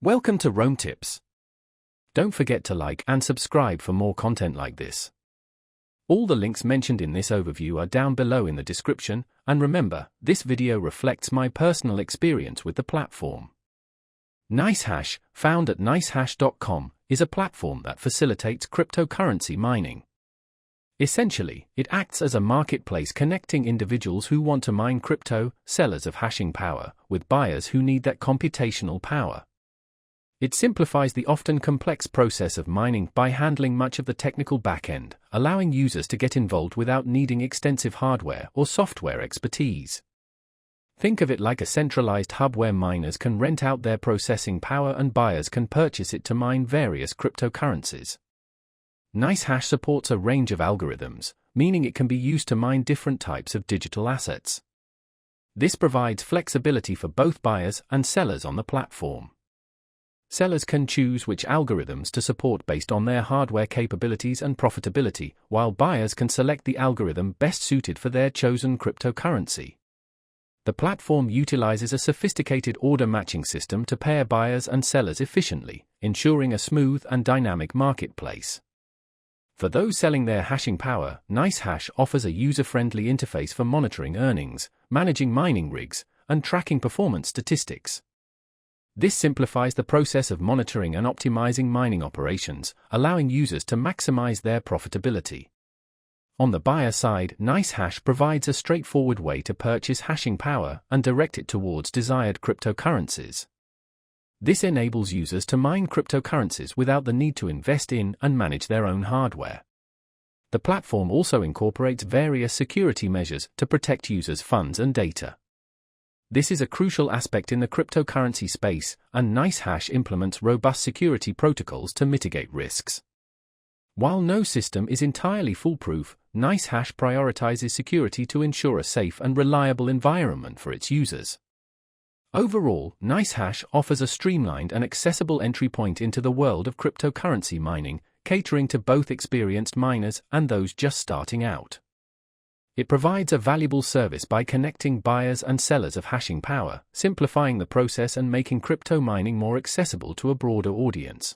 Welcome to Rome Tips. Don't forget to like and subscribe for more content like this. All the links mentioned in this overview are down below in the description, and remember, this video reflects my personal experience with the platform. NiceHash, found at nicehash.com, is a platform that facilitates cryptocurrency mining. Essentially, it acts as a marketplace connecting individuals who want to mine crypto, sellers of hashing power, with buyers who need that computational power. It simplifies the often complex process of mining by handling much of the technical backend, allowing users to get involved without needing extensive hardware or software expertise. Think of it like a centralized hub where miners can rent out their processing power and buyers can purchase it to mine various cryptocurrencies. NiceHash supports a range of algorithms, meaning it can be used to mine different types of digital assets. This provides flexibility for both buyers and sellers on the platform. Sellers can choose which algorithms to support based on their hardware capabilities and profitability, while buyers can select the algorithm best suited for their chosen cryptocurrency. The platform utilizes a sophisticated order matching system to pair buyers and sellers efficiently, ensuring a smooth and dynamic marketplace. For those selling their hashing power, NiceHash offers a user-friendly interface for monitoring earnings, managing mining rigs, and tracking performance statistics. This simplifies the process of monitoring and optimizing mining operations, allowing users to maximize their profitability. On the buyer side, NiceHash provides a straightforward way to purchase hashing power and direct it towards desired cryptocurrencies. This enables users to mine cryptocurrencies without the need to invest in and manage their own hardware. The platform also incorporates various security measures to protect users' funds and data. This is a crucial aspect in the cryptocurrency space, and NiceHash implements robust security protocols to mitigate risks. While no system is entirely foolproof, NiceHash prioritizes security to ensure a safe and reliable environment for its users. Overall, NiceHash offers a streamlined and accessible entry point into the world of cryptocurrency mining, catering to both experienced miners and those just starting out. It provides a valuable service by connecting buyers and sellers of hashing power, simplifying the process and making crypto mining more accessible to a broader audience.